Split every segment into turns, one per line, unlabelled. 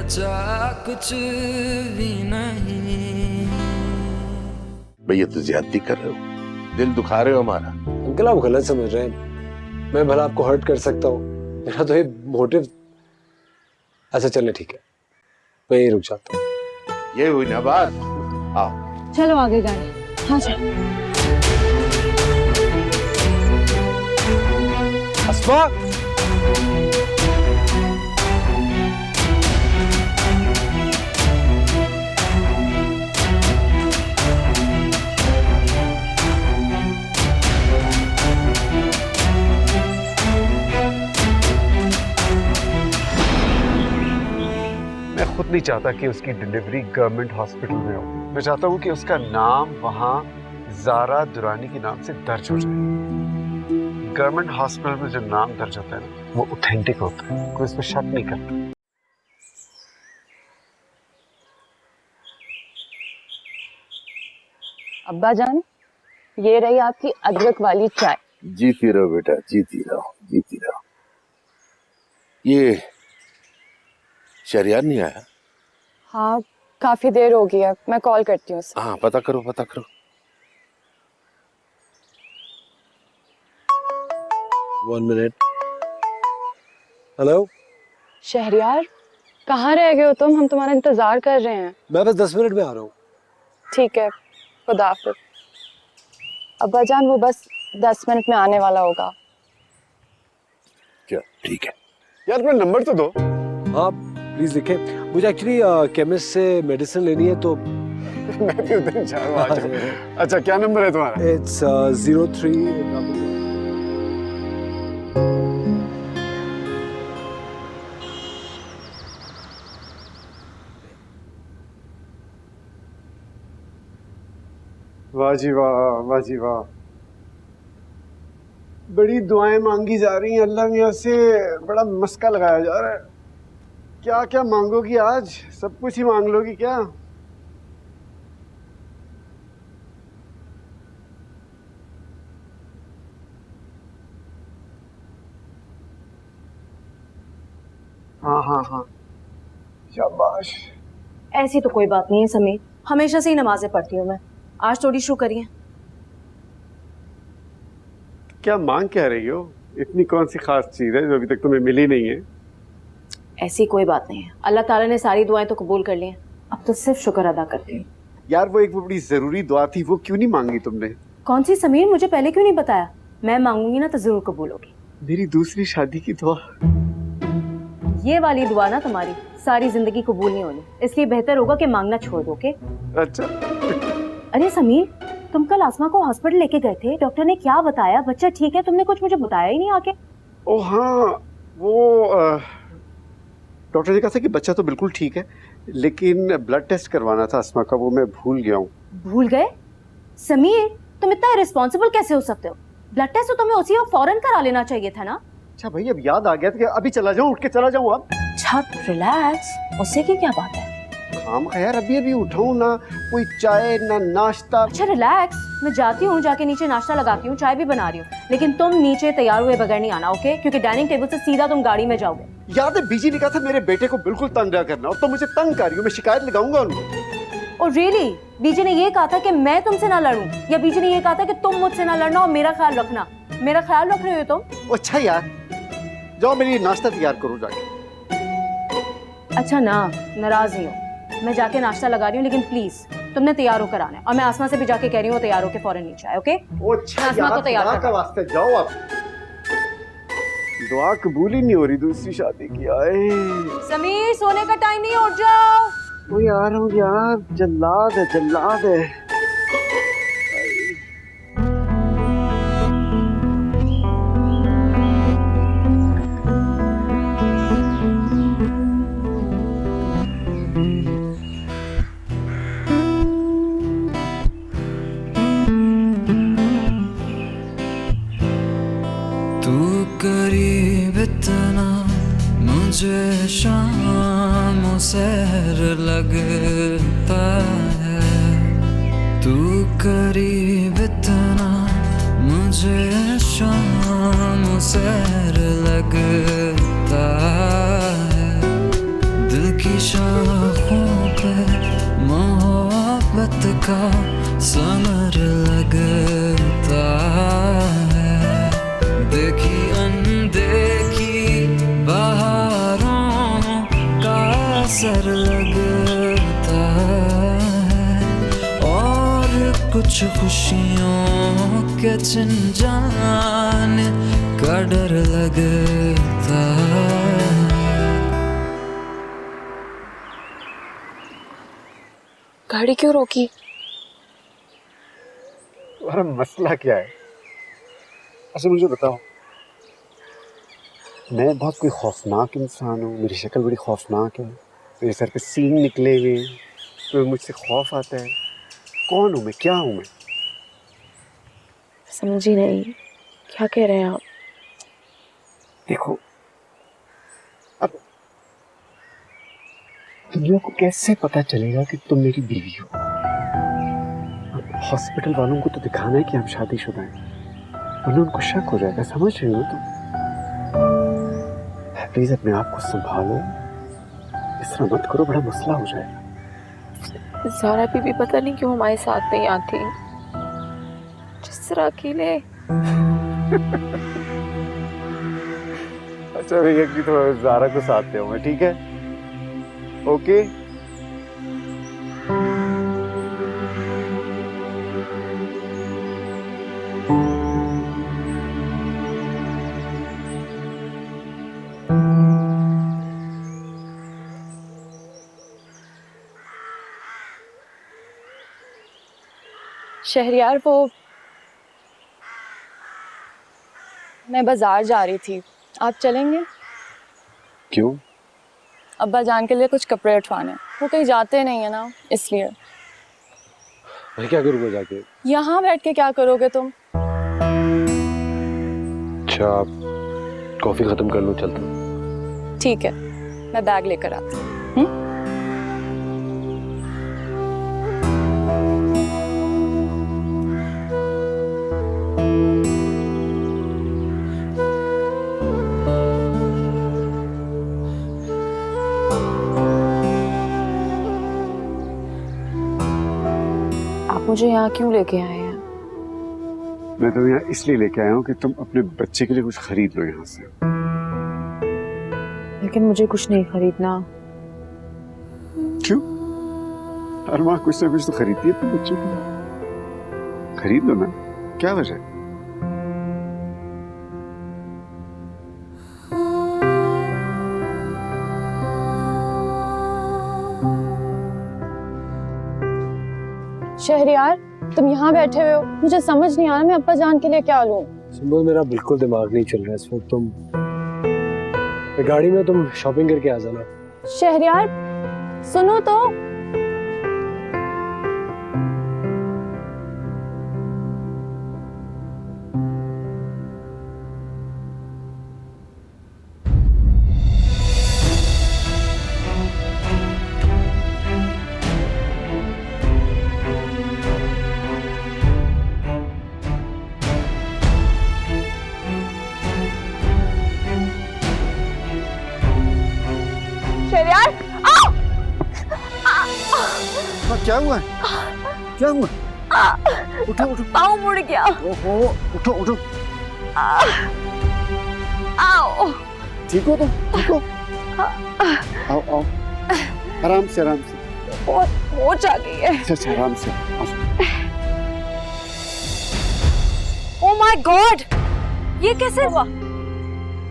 बचा कुछ भी नहीं।
भैया तो ज्यादती कर रहे हो, दिल दुखा रहे हो हमारा।
अंकल आप गलत समझ रहे हैं, मैं भला आपको हर्ट कर सकता हूँ, मेरा तो ये मोटिव। अच्छा चले ठीक है, मैं यही रुक जाता हूँ।
ये हुई ना बात। आओ
चलो आगे गाड़ी। हाँ चलो।
अस्मा
मैं खुद नहीं चाहता कि उसकी डिलीवरी गवर्नमेंट हॉस्पिटल में हो। मैं चाहता हूँ कि उसका नाम वहाँ ज़ारा दुरानी के नाम से दर्ज हो जाए। गवर्नमेंट हॉस्पिटल में जो नाम दर्ज होता है ना, वो ऑथेंटिक होता है, कोई इस पर शक नहीं करता।
अब्बा जान, ये रही आपकी अदरक वाली चाय।
जीती रहो बेटा, जीती रहो, जीती रहो। ये शहरियार नहीं आया?
हाँ काफी देर हो गई है, मैं कॉल करती हूँ उसे।
हाँ पता करो, पता करो।
One minute. हेलो
शहरियार, कहाँ रह गए हो तुम? हम तुम्हारा इंतजार कर रहे हैं।
मैं बस 10 मिनट में आ रहा हूँ।
ठीक है, खुदा हाफिज। अब्बा जान वो बस 10 मिनट में आने वाला होगा।
चल ठीक है।
यार अपना नंबर तो दो।
हाँ प्लीज लिखे, मुझे एक्चुअली केमिस्ट से मेडिसिन लेनी है तो
मैं भी उधर जा रहा हूँ। अच्छा क्या नंबर है तुम्हारा?
इट्स 03।
वाह जी वाह, वाह जी वाह। बड़ी दुआएं मांगी जा रही हैं अल्लाह मियां से, बड़ा मस्का लगाया जा रहा है। क्या क्या मांगोगी आज? सब कुछ ही मांग लोगी क्या? हाँ हाँ हाँ, शाबाश।
ऐसी तो कोई बात नहीं है समीर, हमेशा से ही नमाजें पढ़ती हूँ मैं, आज थोड़ी शुरू करिए।
क्या मांग क्या रही हो? इतनी कौन सी खास चीज है जो अभी तक तुम्हें मिली नहीं है?
ऐसी कोई बात नहीं है, अल्लाह ताला ने सारी दुआएं तो कबूल कर ली हैं, अब तो सिर्फ शुक्र अदा करती हूँ।
यार वो एक बड़ी जरूरी दुआ थी, वो क्यों नहीं मांगी तुमने?
कौन सी समीर, मुझे पहले क्यों नहीं बताया? मैं मांगूंगी ना तो जरूर कबूल होगी।
मेरी दूसरी शादी की दुआ।
ये वाली दुआ ना तुम्हारी सारी जिंदगी कबूल नहीं होनी, इसलिए बेहतर होगा कि मांगना छोड़ दो। के
अच्छा
अरे समीर, तुम कल आसमा को हॉस्पिटल लेके गए थे, डॉक्टर ने क्या बताया? बच्चा ठीक है? तुमने कुछ मुझे बताया ही नहीं आके।
ओ हाँ, वो डॉक्टर ने कहा था कि बच्चा तो बिल्कुल ठीक है, लेकिन ब्लड टेस्ट करवाना था आसमा का, वो मैं भूल गया हूँ।
भूल गए? समीर तुम इतना इरेस्पॉन्सिबल कैसे हो सकते हो? ब्लड टेस्ट तो तुम्हें उसी वक्त फौरन करा लेना चाहिए था ना।
अच्छा भाई अब याद आ गया था कि अभी चला जाऊँ, उठ के चला जाऊँ अब?
अच्छा रिलैक्स, उससे की क्या बात है?
काम यार अभी अभी उठाऊँ ना, कोई चाय ना नाश्ता।
अच्छा रिलैक्स, मैं जाती हूँ, जाके नीचे नाश्ता लगाती हूँ, चाय भी बना रही हूँ, लेकिन तुम नीचे तैयार हुए बगैर नहीं आना, ओके? क्योंकि डाइनिंग टेबल से सीधा तुम गाड़ी में जाओगे।
याद है बीजी ने कहा था मेरे बेटे को बिल्कुल तंग ना करना, और तो मुझे तंग कर रही हो, मैं शिकायत लगाऊंगा उनको।
और रियली बीजी ने ये कहा था कि मैं तुमसे ना लड़ूं, या बीजी ने ये कहा था कि तुम मुझसे ना लड़ना और मेरा ख्याल रखना? मेरा ख्याल रख रहे हो तुम?
अच्छा यार जाओ मेरे लिए नाश्ता तैयार करो जाके। अच्छा
ना, नाराज नहीं हो, मैं जाके नाश्ता लगा रही हूँ, लेकिन प्लीज तुमने तैयार होकर आना है, और मैं आसमा से भी जाके कह रही हूँ तैयार होकर फौरन नीचे आए, ओके?
अच्छा
आसमा को तैयार
यार का वास्ते जाओ अब। दुआ कबूल ही नहीं हो रही दूसरी शादी की। आए
समीर सोने का टाइम नहीं, उठ जाओ।
वो यार हूँ यार, जल्लाद है जल्लाद है।
तू करीब इतना मुझे शाम सहर लगता है, तू करीब इतना मुझे शाम सहर लगता है, दिल की मोहब्बत का समर लगता है, देखी अनदेखी बहारों का असर लगता है, और कुछ खुशियों के छिन जाने का डर लगता है।
गाड़ी क्यों रोकी?
तुम्हारा मसला क्या है? अच्छा मुझे बताओ, मैं बहुत कोई खौफनाक इंसान हूँ, मेरी शक्ल बड़ी खौफनाक है, मेरे सर पे सींग निकले हुए हैं, तो मुझसे खौफ आता है। कौन हूँ मैं, क्या हूँ मैं?
समझी नहीं, क्या कह रहे हैं आप?
देखो, अब दुनिया को कैसे पता चलेगा कि तुम मेरी बीवी हो? अब हॉस्पिटल वालों को तो दिखाना है कि हम शादीशुदा हैं, वरना उनको शक हो जाएगा। समझ रही हो तुम? प्लीज अपने आप को संभालो, इस तरह मत करो, बड़ा मसला हो जाएगा।
ज़ारा बीबी पता नहीं क्यों हमारे साथ नहीं आती, जिस तरह अकेले।
अच्छा भैया कि तो ज़ारा को साथ ले आऊंगा, ठीक है? ओके।
शहरियार, वो मैं बाजार जा रही थी, आप चलेंगे?
क्यों?
अब्बा जान के लिए कुछ कपड़े उठवाने, वो कहीं जाते नहीं है ना, इसलिए।
मैं क्या करूँगा जाके?
यहाँ बैठ के क्या करोगे तुम?
अच्छा, कॉफी खत्म कर लो, चलता हूँ।
ठीक है, मैं बैग लेकर आती हूँ। आप मुझे यहाँ क्यों लेके आए हैं?
मैं तो यहाँ इसलिए लेके आया हूँ कि तुम अपने बच्चे के लिए कुछ खरीद लो यहाँ से।
लेकिन मुझे कुछ नहीं खरीदना।
क्यों? हर माँ कुछ ना कुछ तो खरीदती है अपने बच्चों के लिए, खरीद लो ना, क्या वजह है?
शहरियार, तुम यहाँ बैठे हुए हो, मुझे समझ नहीं आ रहा मैं अब्बा जान के लिए क्या लूं।
सिंबल, मेरा बिल्कुल दिमाग नहीं चल रहा है इस वक्त। तुम गाड़ी में, तुम शॉपिंग करके आ जाना।
शहरियार, सुनो तो। शहरियार, आओ!
क्या हुआ? क्या हुआ? उठो उठो।
पाँव मुड़ गया।
ओहो, उठो उठो।
आओ!
ठीक हो तुम? ठीक हो? आओ आओ, आराम से आराम से।
बहुत मोच आ गई है।
अच्छा आराम से।
ओह माय गॉड, ये कैसे हुआ?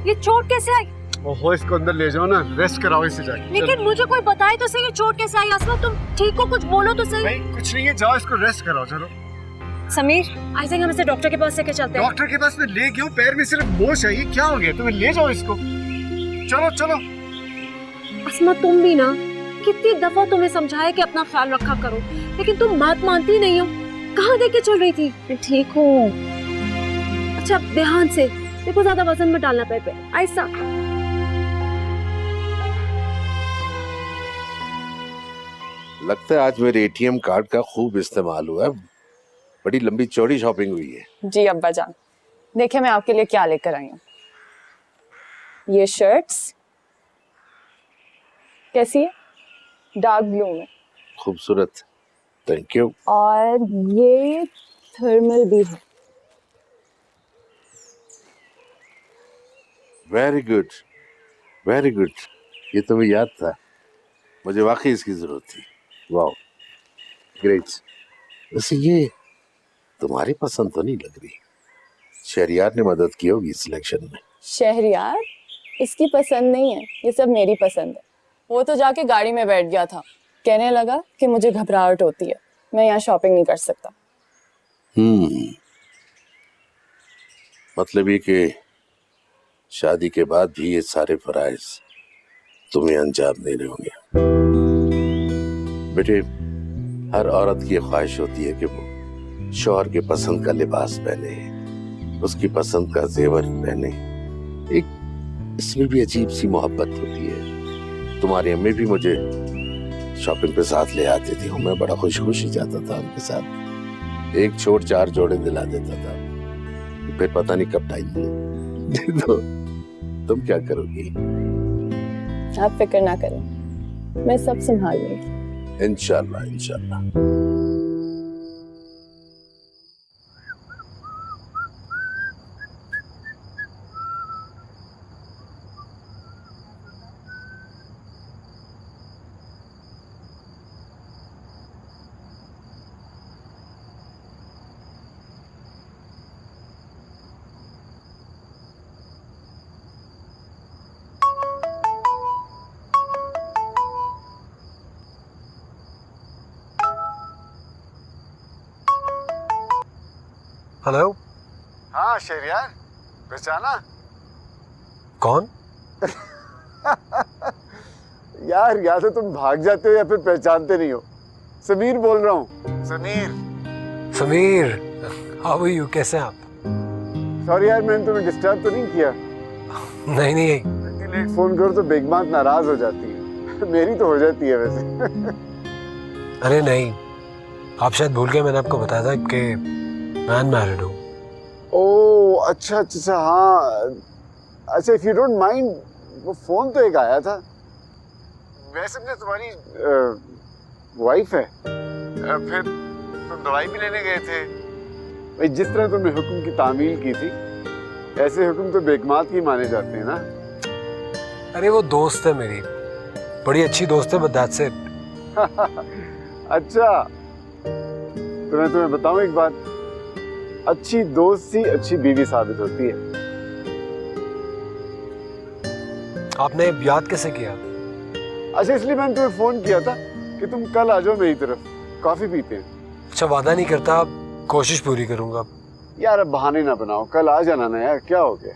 ये चोट कैसे आई?
ओहो, इसको अंदर ले जाओ ना, रेस्ट कराओ इसे जाके।
लेकिन मुझे कोई बताए तो सही, ये चोट कैसे आई? असमा, तुम ठीक हो? कुछ बोलो तो सही।
नहीं कुछ नहीं है, जाओ इसको रेस्ट कराओ। चलो
समीर, आई थिंक हम इसे डॉक्टर के पास लेके चलते हैं।
डॉक्टर के पास मैं ले गया हूँ, पैर में सिर्फ मोच है, ये क्या हो गया? तुम्हें ले जाओ इसको, चलो चलो।
असमा, तुम भी ना, कितनी दफा तुम्हें समझाया कि अपना ख्याल रखा करो, लेकिन तुम बात मानती नहीं हो। कहाँ देके चल रही थी? मैं ठीक हूँ। अच्छा, ध्यान से देखो, ज्यादा वजन मत डालना पैर पे, ऐसा।
लगता है आज मेरे एटीएम कार्ड का खूब इस्तेमाल हुआ है, बड़ी लंबी चौड़ी शॉपिंग हुई है।
जी अब्बा जान, देखिए मैं आपके लिए क्या लेकर आई हूँ। ये शर्ट्स कैसी है? डार्क ब्लू में।
खूबसूरत, थैंक यू।
और ये थर्मल भी है।
Very good, very good. ये तो मुझे याद था, मुझे वाकई इसकी जरूरत थी। वाह, ग्रेट। वैसे ये तुम्हारी पसंद तो नहीं लग रही। शहरियार ने मदद की होगी सिलेक्शन में।
शहरियार इसकी पसंद नहीं है, ये सब मेरी पसंद है। वो तो जाके गाड़ी में बैठ गया था, कहने लगा कि मुझे घबराहट होती है, मैं यहाँ शॉपिंग नहीं कर सकता।
मतलब ये कि शादी के बाद भी ये सारे फराइज तुम्हें अंजाम दे रहे होंगे। बेटे, हर औरत की ख्वाहिश होती है कि वो शौहर के पसंद का लिबास पहने, उसकी पसंद का जेवर पहने। एक इसमें भी अजीब सी मोहब्बत होती है। तुम्हारी अम्मी भी मुझे शॉपिंग पे साथ ले आती थी, मैं बड़ा खुश ही जाता था उनके साथ। एक छोड़ 4 जोड़े दिला देता था, फिर पता नहीं कब टाइम मिले। तो तुम क्या करोगी?
आप फिक्र ना करें, मैं सब संभाल लूंगी।
इंशाल्लाह, इंशाल्लाह।
हेलो।
हाँ शहरियार, पहचाना?
कौन?
यार या तो तुम भाग जाते हो या फिर पहचानते नहीं हो। समीर बोल रहा हूँ, Sameer.
Sameer, how are you? कैसे हैं आप?
सॉरी यार, मैंने तुम्हें डिस्टर्ब तो नहीं किया?
नहीं नहीं।
इतनी लेट फोन करो तो बेगमात नाराज हो जाती है। मेरी तो हो जाती है वैसे।
अरे नहीं, आप शायद भूल गए, मैंने आपको बताया था कि मैं अनमैरिड हूँ।
ओह अच्छा अच्छा, हाँ अच्छा, इफ यू डोंट माइंड, वो फोन तो एक आया था। वैसे मैं तुम्हारी वाइफ है। फिर तुम दवाई भी लेने गए थे। भाई जिस तरह तुमने हुक्म की तामील की थी, ऐसे हुक्म तो बेगमात ही माने जाते हैं ना।
अरे वो दोस्त है मेरी, बड़ी अच्छी दोस्त है, बट दैट्स इट।
अच्छा, तो मैं तुम्हें बताऊं एक बात, अच्छी दोस्त ही अच्छी बीवी साबित होती है।
आपने याद कैसे किया?
अच्छा, इसलिए मैंने तुम्हें फोन किया था कि तुम कल आ जाओ मेरी तरफ, कॉफी पीते हैं।
अच्छा, वादा नहीं करता, कोशिश पूरी करूंगा।
यार अब बहाने ना बनाओ, कल आ जाना ना यार, क्या हो गया?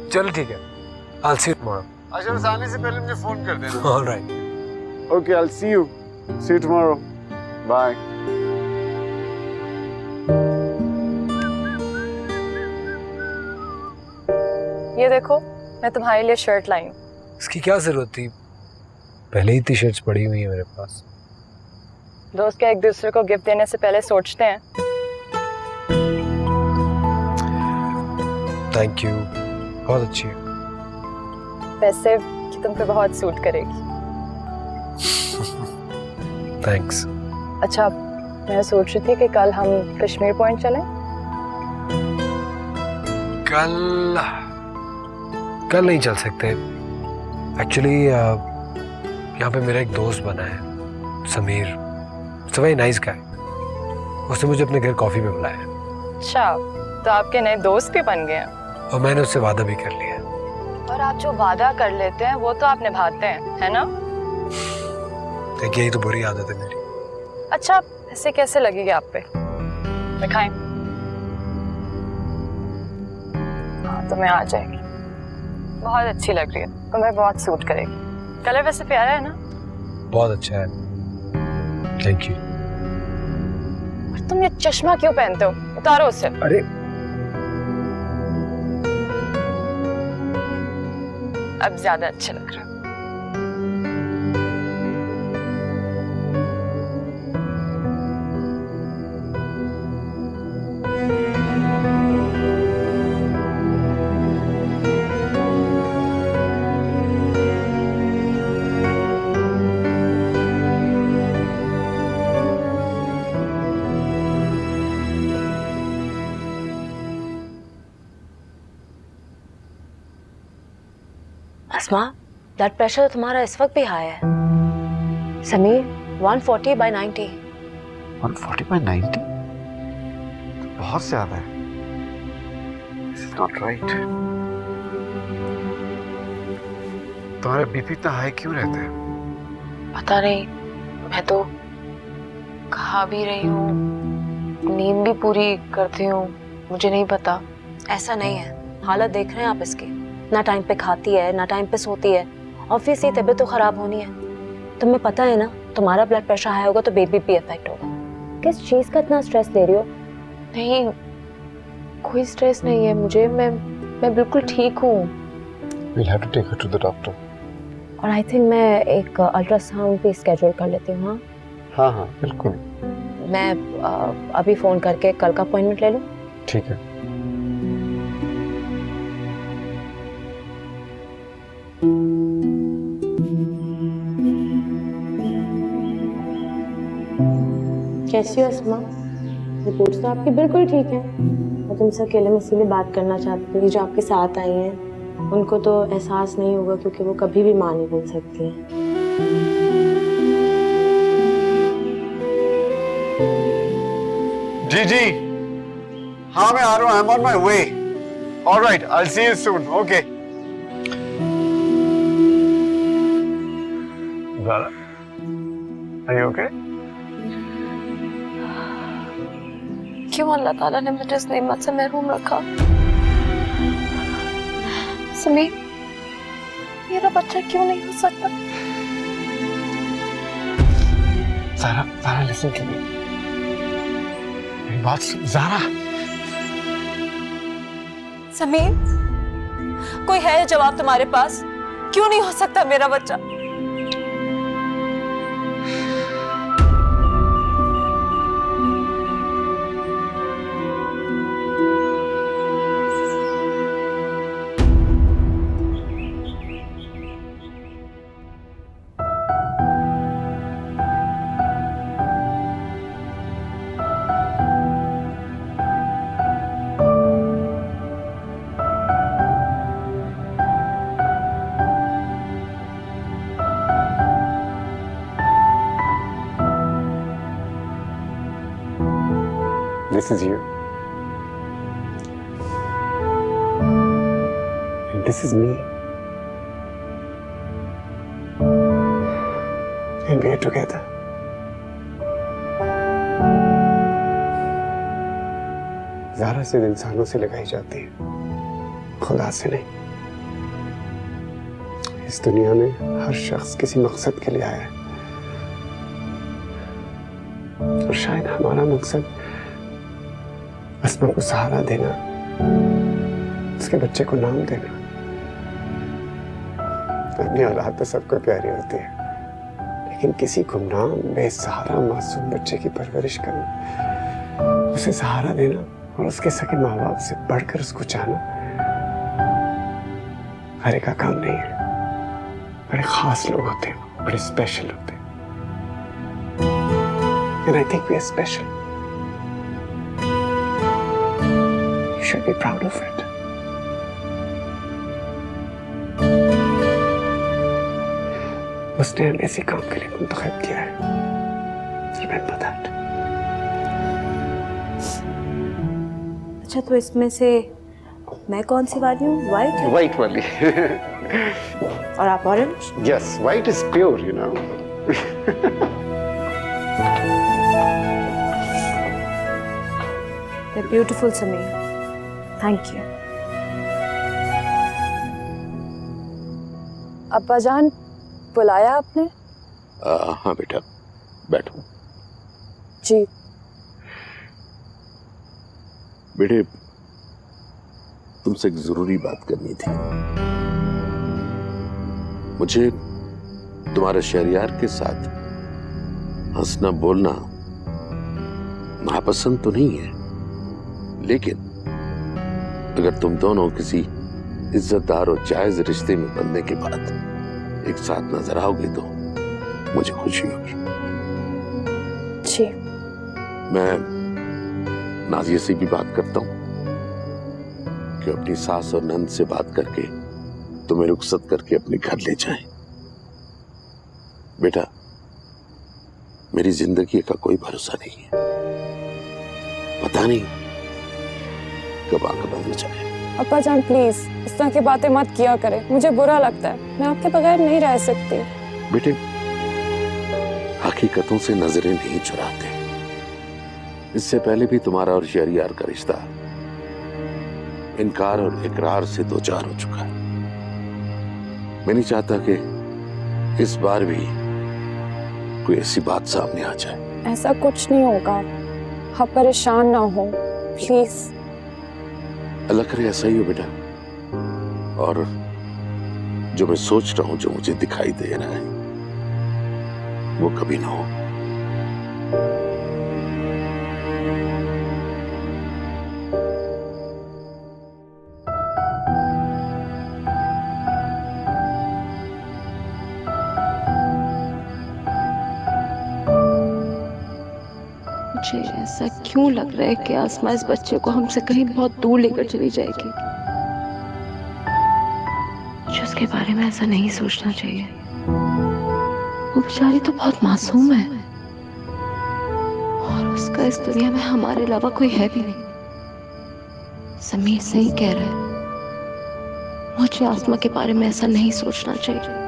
चलो ठीक है, I'll see you tomorrow.
अच्छा, बस आने से पहले मुझे फोन कर देना।
All right.
Okay, I'll see you. See you tomorrow. Bye.
ये देखो, मैं तुम्हारे लिए शर्ट लाई हूँ।
इसकी क्या जरूरत थी? पहले ही इतनी शर्ट्स पड़ी हुई है मेरे पास।
दोस्त के एक दूसरे को गिफ्ट देने से पहले सोचते हैं।
थैंक यू, बहुत अच्छी है।
वैसे कि तुम पे बहुत सूट करेगी।
थैंक्स।
अच्छा, मैं सोच रही थी कि कल हम कश्मीर पॉइंट चलें।
कल नहीं चल सकते एक्चुअली। यहाँ पे मेरा एक दोस्त बना है, समीर, वेरी नाइस गाय। उसने मुझे अपने घर कॉफी पे बुलाया है।
अच्छा, तो आपके नए दोस्त भी बन गए हैं।
और मैंने उससे वादा भी कर लिया है।
और आप जो वादा कर लेते हैं वो तो आप निभाते हैं, है ना?
देखिए, यही तो बुरी आदत है मेरी।
अच्छा, ऐसे कैसे लगेगी आप पे? दिखाएं। हाँ, तुम्हें आ जाएगी, बहुत अच्छी लग रही है, तुम्हें बहुत सूट करेगी। कलर वैसे प्यारा है ना?
बहुत अच्छा है, थैंक यू।
तुम ये चश्मा क्यों पहनते हो? उतारो उसे।
अरे
अब ज्यादा अच्छा लग रहा है।
अस्मा, ब्लड प्रेशर तुम्हारा इस वक्त भी हाई है। समीर, 140/90।
140/90? तो बहुत ज्यादा है। This is not right. तुम्हारा बीपी इतना हाई क्यों रहता है?
पता नहीं, मैं तो खा भी रही हूँ, नींद भी पूरी करती हूँ, मुझे नहीं पता। ऐसा नहीं है, हालत देख रहे हैं आप इसकी, ना टाइम पे खाती है ना टाइम पे सोती है, ऑब्वियसली तबीयत तो खराब होनी है। तुम्हें पता है ना, तुम्हारा ब्लड प्रेशर हाई होगा तो बेबी भी इफेक्ट होगा। किस चीज का इतना स्ट्रेस ले रही हो? नहीं, कोई स्ट्रेस नहीं है मुझे, मैं बिल्कुल ठीक हूँ।
We'll have to take her to the doctor.
और आई थिंक मैं एक अल्ट्रासाउंड भी स्केड्यूल कर लेती हूँ।
हाँ हाँ बिल्कुल।
मैं अभी फोन करके कल का अपॉइंटमेंट ले लूँ?
ठीक है।
कैसी हो अस्मा? रिपोर्ट्स तो आपकी बिल्कुल ठीक है। मैं तुमसे अकेले में इसीलिए बात करना चाहती थी। जो आपके साथ आई हैं उनको तो एहसास नहीं होगा क्योंकि वो कभी भी मां नहीं बन सकती हैं।
जी जी, हाँ मैं आ रहा हूँ। I'm on my way. All right, I'll see you soon. Okay. Zara, are you okay?
क्यों अल्लाह ताला ने मुझे इस नेमत से महरूम रखा? समीर, मेरा बच्चा क्यों नहीं हो सकता?
Zara, Zara, listen to me. मेरी बात सुन, Zara.
समीर, कोई है जवाब तुम्हारे पास? क्यों नहीं हो सकता मेरा बच्चा?
This is you. And this is me. And we are together. Zaara सिर्फ इंसानों से लगाई जाती है, खुदा से नहीं। इस दुनिया में हर शख्स किसी मकसद के लिए आया है और शायद हमारा मकसद अस्मा को सहारा देना, उसके बच्चे को नाम देना। अपनी औलाद तो सबको प्यारी होती है, लेकिन किसी गुमनाम बेसहारा मासूम बच्चे की परवरिश करना, उसे सहारा देना और उसके सगे माँ बाप से बढ़कर उसको चाहना हर एक का काम नहीं है। बड़े खास लोग होते हैं, बड़े स्पेशल होते हैं। And I think we are special. You should be proud of it. उसने हमें ऐसे काम के लिए मुंतखब किया है। Remember that.
अच्छा, तो इसमें से मैं कौन सी वाली हूँ? व्हाइट?
White वाली.
और आप orange?
Yes, white is pure, you know.
They're beautiful, Sameer. Thank you.
अब्बा जान, बुलाया आपने?
हाँ बेटा, बैठो।
जी।
बेटे, तुमसे एक जरूरी बात करनी थी। मुझे तुम्हारे शहरियार के साथ हंसना बोलना नापसंद तो नहीं है, लेकिन अगर तुम दोनों किसी इज्जतदार और जायज रिश्ते में बनने के बाद एक साथ नजर आओगे तो मुझे खुशी होगी।
जी।
मैं नाजिया से भी बात करता हूं कि अपनी सास और नंद से बात करके तुम्हें रुखसत करके अपने घर ले जाएं। बेटा, मेरी जिंदगी का कोई भरोसा नहीं है, पता नहीं कब आंख बंद हो जाए।
अब्बा जान प्लीज इस तरह की बातें मत किया करें, मुझे बुरा लगता है। मैं आपके बगैर नहीं रह सकती।
बेटे, हकीकतों से नजरें नहीं चुराते। इससे पहले भी तुम्हारा और शहरयार का रिश्ता इनकार और इकरार से दो चार हो चुका है। मैं नहीं चाहता कि इस बार भी कोई ऐसी बात सामने आ जाए।
ऐसा कुछ नहीं होगा, आप परेशान ना हो प्लीज।
अल्लाह करे ऐसा ही हो बेटा, और जो मैं सोच रहा हूं, जो मुझे दिखाई दे रहा है, वो कभी ना हो।
मुझे ऐसा क्यों लग रहा है कि आसमा इस बच्चे को हमसे कहीं बहुत दूर लेकर चली जाएगी। मुझे उसके बारे में ऐसा नहीं सोचना चाहिए। वो बेचारी तो बहुत मासूम है और उसका इस दुनिया में हमारे अलावा कोई है भी नहीं। समीर सही कह रहा है, मुझे आसमा के बारे में ऐसा नहीं सोचना चाहिए।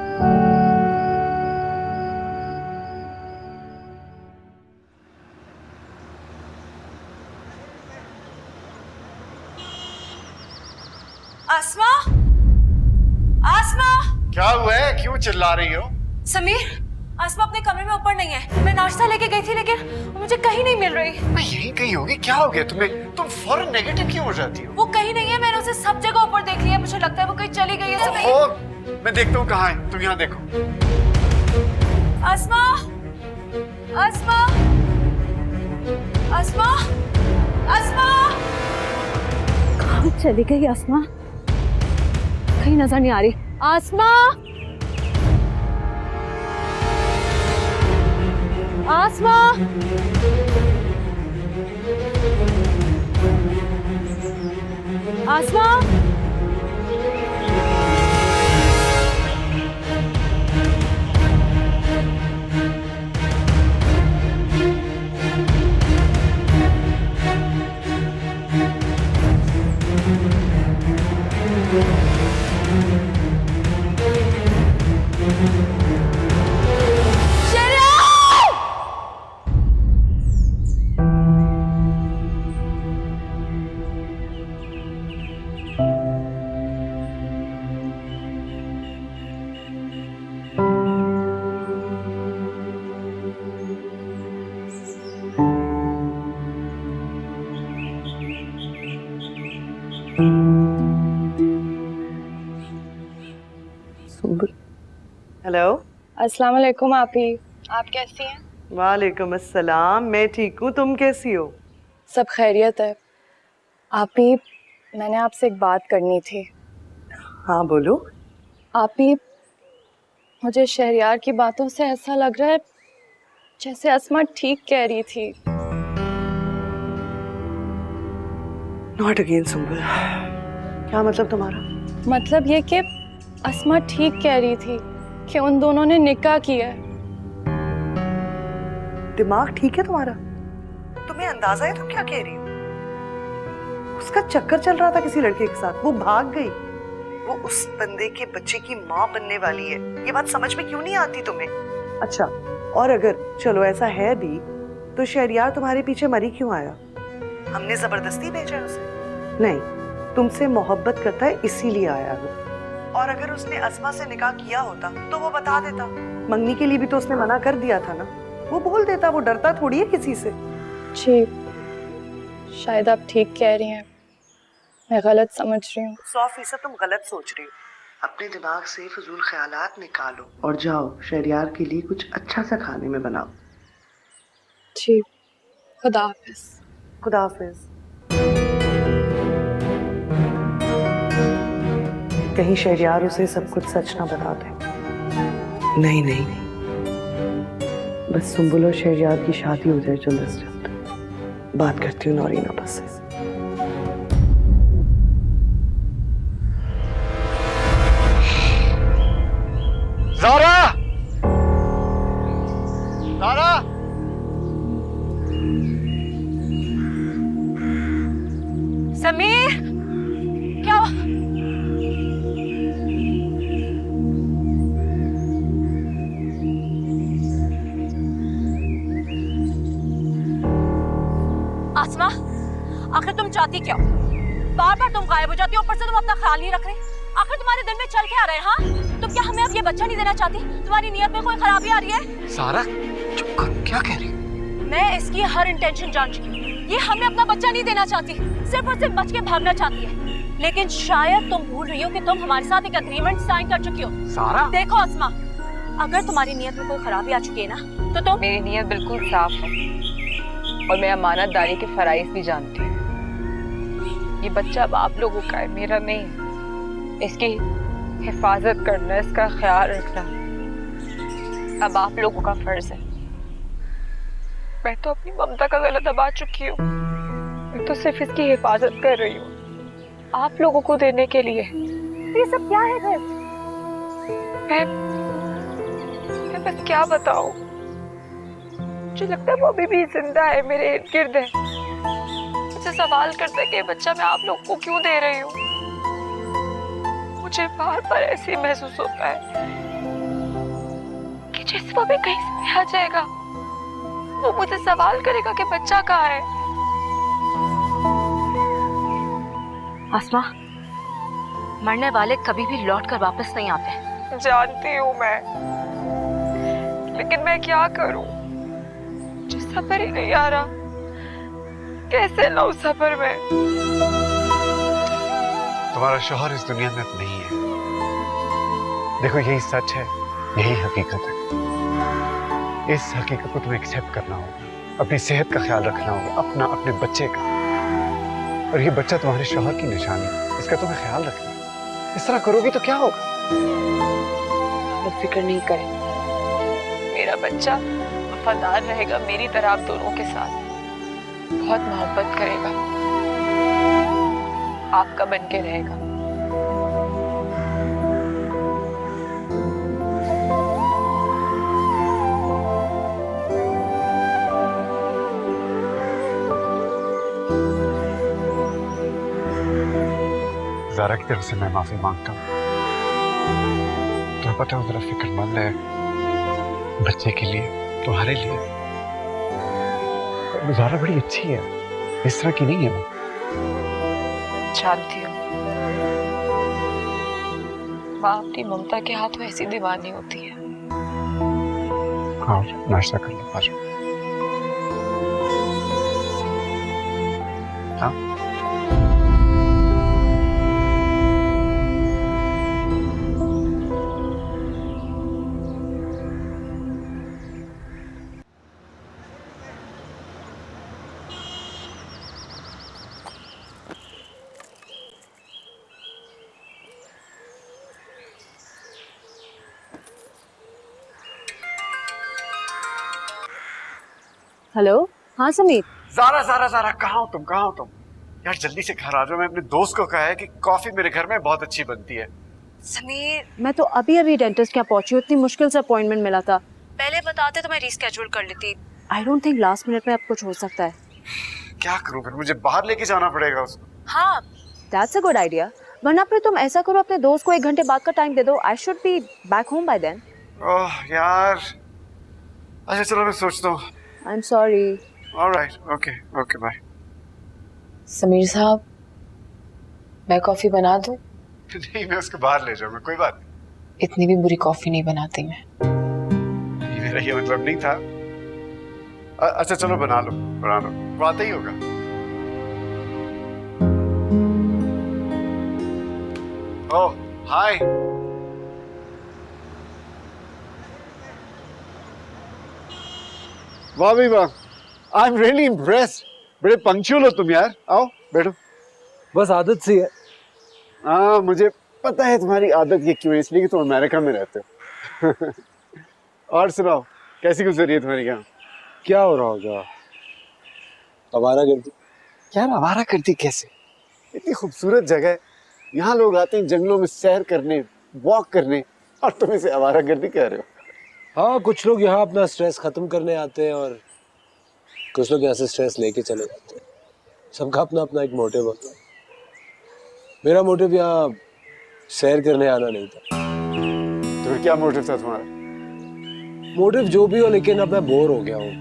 आसमा, आसमा!
क्या हुआ है, क्यों चिल्ला रही हो?
समीर, आसमा अपने कमरे में ऊपर नहीं है। मैं नाश्ता लेके गई थी लेकिन मुझे कहीं नहीं मिल रही।
मैं यहीं कहीं होगी। क्या हो गया तुम्हें? तुम फौरन नेगेटिव क्यों हो जाती हो?
वो कहीं नहीं है, मैंने उसे सब जगह ऊपर देख लिया। मुझे लगता है वो कहीं चली गई है।
समीर, मैं देखता हूँ कहाँ है, तुम यहाँ देखो।
आसमा, आसमा, आसमा, आसमा!
कहाँ चली गई आसमा? कहीं नजर नहीं आ रही। आसमा, आसमा, आसमा!
हेलो,
अस्सलाम वालेकुम आपी, आप कैसी हैं?
वालेकुम अस्सलाम। मैं ठीक हूँ, तुम कैसी हो?
सब खैरियत है। आपी, मैंने आपसे एक बात करनी थी।
हाँ बोलो।
आपी, मुझे शहरयार की बातों से ऐसा लग रहा है जैसे अस्मा ठीक कह रही थी।
Not again Sumbul. क्या मतलब तुम्हारा?
मतलब ये कि अस्मा ठीक कह रही थी कि उन दोनों ने निकाह किया है।
दिमाग ठीक है तुम्हारा? तुम्हें अंदाजा है तुम क्या कह रही हो? उसका चक्कर चल रहा था किसी लड़के के साथ, वो भाग गई। वो उस बंदे के बच्चे की माँ बनने वाली है। ये बात समझ में क्यों नहीं आती तुम्हें? अच्छा, और अगर चलो ऐसा है भी तो शहरयार तुम्हारे पीछे मरी क्यों आया? हमने जबरदस्ती भेजा है उसे? नहीं, तुमसे मोहब्बत करता है इसीलिए आया वो। और अगर उसने अस्मा से निकाह किया होता तो वो बता देता। मंगनी के लिए भी तो उसने मना कर दिया था ना। वो बोल देता, वो डरता थोड़ी है किसी से।
जी, शायद आप ठीक कह रही हैं, मैं गलत समझ रही हूँ।
100% तुम गलत सोच रही हो। अपने दिमाग से फजूल ख्यालात निकालो और जाओ शहरयार के लिए कुछ अच्छा सा खाने में बनाओ।
जी, खुदा हाफिज।
खुदा हाफिज। कहीं शहरयार उसे सब कुछ सच ना बता दे। नहीं नहीं, बस सुंबुल और शहरयार की शादी हो जाए जल्द से जल्द। बात करती हूँ नौरीन आपस से।
ज़ारा! ज़ारा!
समीर, क्या? आसमा, आखिर तुम चाहती क्या हो? बार बार तुम गायब हो जाती हो, ऊपर से तुम अपना ख्याल नहीं रख रही। आखिर तुम्हारे दिल में चल क्या रहा है? हाँ, तुम क्या हमें अब ये बच्चा नहीं देना चाहती? तुम्हारी नीयत में कोई खराबी आ रही है?
सारा चुप करो, क्या कह रही है?
मैं इसकी हर इंटेंशन जान चुकी हूँ। ये हमें अपना बच्चा नहीं देना चाहती, सिर्फ और सिर्फ बच के भागना चाहती है। लेकिन शायद तुम भूल रही हो कि तुम हमारे साथ एक एग्रीमेंट साइन कर चुकी हो।
सारा,
देखो आसमा, अगर तुम्हारी नीयत में कोई खराबी आ चुकी है ना, तो तुम...
मेरी नीयत बिल्कुल साफ है और मैं अमानतदारी के फराइज भी जानती हूँ। ये बच्चा अब आप लोगों का है, मेरा नहीं। इसकी हिफाजत करना, इसका ख्याल रखना अब आप लोगों का फर्ज है। मैं तो अपनी ममता का गला दबा चुकी हूँ, मैं तो सिर्फ इसकी हिफाजत कर रही हूँ आप लोगों को देने के लिए।
ये सब क्या है फिर?
मैं बस क्या बताऊं, मुझे लगता है वो अभी भी जिंदा है, मेरे इर्द गिर्द है। मुझसे सवाल करता है कि बच्चा मैं आप लोग को क्यों दे रही हूँ। मुझे बार बार ऐसे ही महसूस होता है कि जैसे वो भी कहीं से आ जाएगा, वो मुझे सवाल करेगा कि बच्चा कहाँ है।
आसमा, मरने वाले कभी भी लौट कर वापस नहीं आते।
जानती हूँ मैं, लेकिन मैं क्या करूँ? मुझे सब्र ही नहीं आ रहा, कैसे लाऊं सब्र में?
तुम्हारा शौहर इस दुनिया में अब नहीं है। देखो, यही सच है, यही हकीकत है। इस हकीकत को तुम्हें एक्सेप्ट करना होगा, अपनी सेहत का ख्याल रखना होगा, अपने बच्चे का। और ये बच्चा तुम्हारे शौहर की निशानी है, इसका तुम्हें ख्याल रखना है। इस तरह करोगी तो क्या होगा?
फिक्र नहीं करें, मेरा बच्चा वफादार रहेगा मेरी तरह आप दोनों के साथ, बहुत मोहब्बत करेगा, आपका बन के रहेगा।
ज़ारा की तरफ से मैं माफी मांगता हूँ। तुम्हें पता है, जरा फिक्रमंद है बच्चे के लिए, तुम्हारे लिए। ज़ारा बड़ी अच्छी है, इस तरह की नहीं है वो।
जानती हूँ, माँ अपनी ममता के हाथों ऐसी दीवानी होती है।
हाँ, नाश्ता कर लो, आ जाओ। हाँ,
हेलो, हाँ समीर।
ज़ारा ज़ारा ज़ारा, कहाँ हो तुम? कहाँ हो तुम? यार जल्दी से घर आ जाओ। मैं अपने दोस्त को कहा है कि कॉफी मेरे घर में बहुत अच्छी बनती है।
समीर, मैं तो अभी डेंटिस्ट के यहाँ पहुंची हूँ, इतनी मुश्किल से अपॉइंटमेंट मिला था। पहले बताते तो मैं रीस्केड्यूल कर लेती। I don't think last minute में अब कुछ हो सकता है।
क्या करूँ फिर? मुझे बाहर लेके जाना पड़ेगा उसको।
हाँ, दैट्स अ गुड आइडिया। वरना फिर तुम ऐसा करो, अपने दोस्त को 1 घंटे बाद का टाइम दे दो। I should be back home by then.
Oh यार, अच्छा चलो मैं सोचता हूँ।
I am sorry.
Alright, okay okay, bye.
Sameer साहब, मैं कॉफी बना दूं?
नहीं, मैं उसको बाहर ले जाऊंगा, कोई बात नहीं।
इतनी भी बुरी कॉफी नहीं बनाती मैं।
मेरा ये मतलब नहीं था। अच्छा चलो, बना लो, वो आता ही होगा। ओह हाय। वाह भाई वाह, आई एम रियली इम्प्रेस्ड। बड़े पंक्चुअल हो तुम यार। आओ बैठो।
बस आदत सी है।
हाँ, मुझे पता है तुम्हारी आदत ये क्यों है, इसलिए कि तुम अमेरिका में रहते हो। और सुनाओ, कैसी गुजरी है तुम्हारी?
क्या हो रहा होगा? आवारा गर्दी।
यार आवारा गर्दी कैसे? इतनी खूबसूरत जगह है, यहाँ लोग आते हैं जंगलों में सैर करने, वॉक करने, और तुम इसे आवारागर्दी कह रहे हो?
हाँ, कुछ लोग यहाँ अपना स्ट्रेस खत्म करने आते हैं और कुछ लोग यहाँ से स्ट्रेस लेके चले जाते हैं। सबका अपना अपना एक मोटिव होता है। मेरा मोटिव यहाँ सैर करने आना नहीं था।
तो फिर क्या मोटिव था तुम्हारा?
मोटिव जो भी हो, लेकिन अब मैं बोर हो गया हूँ।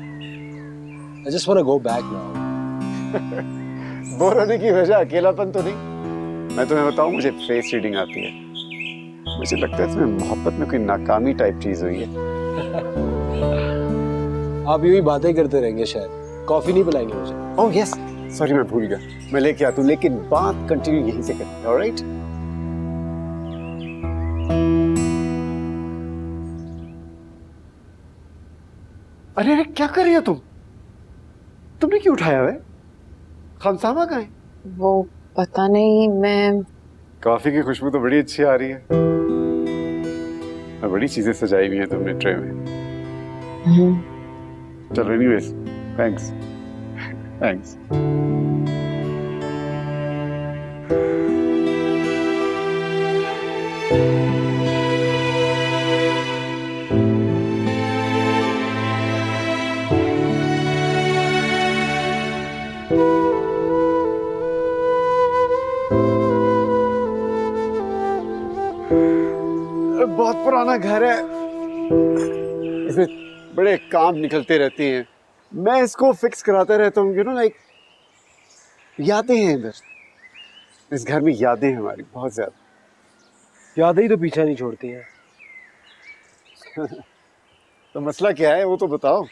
I just wanna go back now.
Bore होने की वजह अकेलापन तो नहीं? मैं तुम्हें बताऊं, मुझे फेस रीडिंग आती है। मुझे लगता है तुम्हें मोहब्बत में कोई नाकामी टाइप चीज हुई है।
आप यूं ही बातें करते रहेंगे शायद। कॉफी नहीं पिलाएंगे मुझे?
ओह यस, सॉरी मैं भूल गया। मैं लेके आता हूं, लेकिन बात कंटिन्यू यहीं से करते हैं, ऑलराइट? अरे अरे क्या कर रही हो तुम? तुमने क्यों उठाया है? खामसामा कहाँ है?
वो पता नहीं, मैं
कॉफी की खुशबू तो बड़ी अच्छी आ रही है। और बड़ी चीजें सजाई हुई हैं तुमने ट्रे में। चलो एनीवेज, थैंक्स थैंक्स। बहुत पुराना घर है, इसमें बड़े काम निकलते रहते हैं। मैं इसको फिक्स कराता रहता हूँ, यू नो लाइक यादें हैं इधर। इस घर में यादें हैं हमारी बहुत ज्यादा।
यादें ही तो पीछा नहीं छोड़ती हैं।
तो मसला क्या है वो तो बताओ।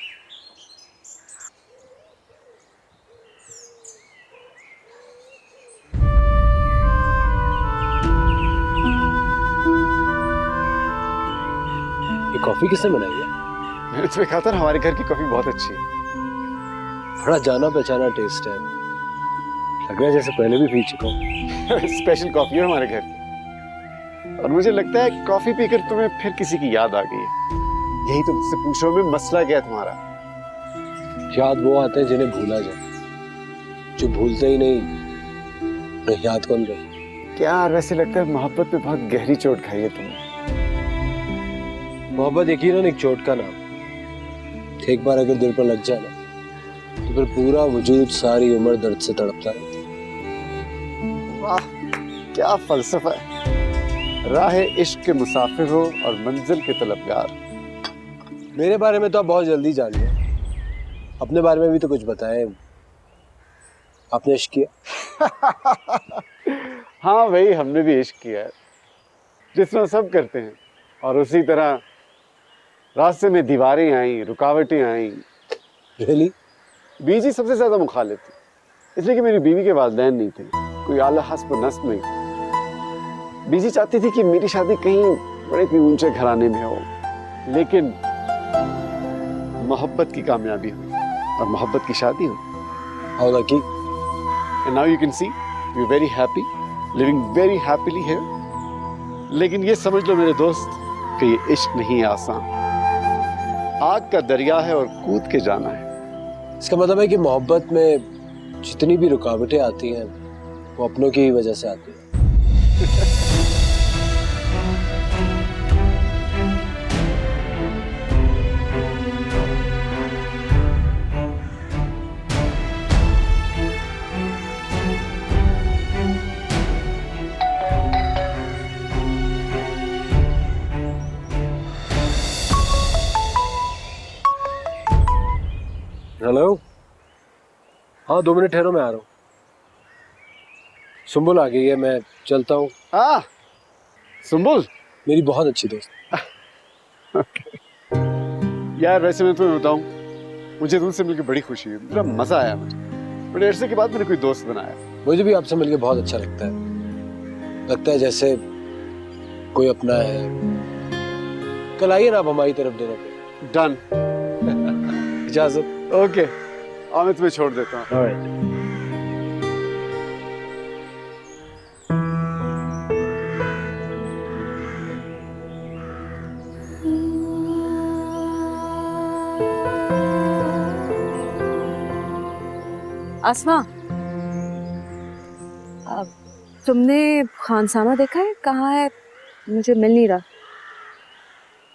ये कॉफी किसने बनाई है?
मैंने तुम्हें कहा था ना, हमारे घर की कॉफी बहुत अच्छी है।
बड़ा जाना पहचाना टेस्ट है। लग रहा है जैसे पहले भी पी चुका हूँ।
स्पेशल कॉफी है हमारे घर की। और मुझे लगता है कॉफी पीकर तुम्हें फिर किसी की याद आ गई है। यही तो मुझसे पूछ रहा हूं मैं, मसला क्या है तुम्हारा?
याद वो आते हैं जिन्हें भूला जाए, जो भूलते ही नहीं, उन्हें याद कौन रहे?
क्या वैसे लगता है मोहब्बत पे बहुत गहरी चोट खाई है तुमने।
मोहब्बत यकीनन एक चोट का नाम। एक बार अगर दिल पर लग जाए ना, तो फिर पूरा वजूद सारी उम्र दर्द से तड़पता रहता है।
वाह क्या फलसफा है। राह इश्क के मुसाफिर हो और मंजिल के तलबगार।
मेरे बारे में तो आप बहुत जल्दी जान गए, अपने बारे में भी तो कुछ बताएं। आपने इश्क किया?
हाँ भाई, हमने भी इश्क किया है, जिस तरह सब करते हैं। और उसी तरह रास्ते में दीवारें आई, रुकावटें आई।
रियली?
बीजी सबसे ज्यादा मुखालिफ थी, इसलिए कि मेरी बीवी के वालिदैन नहीं थे, कोई आला हस्ब नस्ब नहीं था। बीजी चाहती थी कि मेरी शादी कहीं बड़े कोई ऊंचे घराने में हो, लेकिन मोहब्बत की कामयाबी हुई और मोहब्बत की शादी हुई।
How lucky.
And now you can see we are very happy, living very happily here. लेकिन ये समझ लो मेरे दोस्त कि ये इश्क नहीं है आसान, आग का दरिया है और कूद के जाना है।
इसका मतलब है कि मोहब्बत में जितनी भी रुकावटें आती हैं वो अपनों की ही वजह से आती हैं। हेलो। हाँ 2 मिनट ठहरो, मैं आ रहा हूँ। सुंबुल आ गई है, मैं चलता हूँ।
हाँ सुंबुल
मेरी बहुत अच्छी दोस्त।
यार वैसे मैं तुम्हें बताऊं, मुझे तुमसे मिलकर बड़ी खुशी हुई, बड़ा मजा आया मुझे। बड़े अरसे के बाद मैंने कोई दोस्त बनाया।
मुझे भी आपसे मिलकर बहुत अच्छा लगता है जैसे कोई अपना है। कल आइए ना आप हमारी तरफ डिनर पे।
डन।
इजाजत।
ओके, और मैं तुम्हें छोड़ देता हूँ।
ऑलराइट।
आसमा, तुमने खानसामा देखा है? कहाँ है? मुझे मिल नहीं रहा।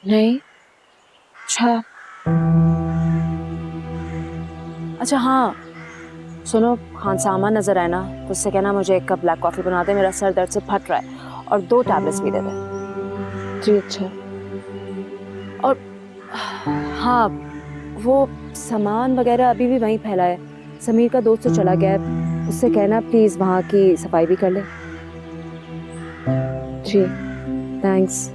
नहीं। अच्छा अच्छा हाँ सुनो, खानसामा नजर आए ना तो उससे कहना मुझे 1 कप ब्लैक कॉफी बना दे, मेरा सर दर्द से फट रहा है, और 2 टैबलेट्स भी दे दे। जी अच्छा। और हाँ वो सामान वगैरह अभी भी वहीं फैला है, समीर का दोस्त तो चला गया है, उससे कहना प्लीज वहाँ की सफाई भी कर ले। जी थैंक्स।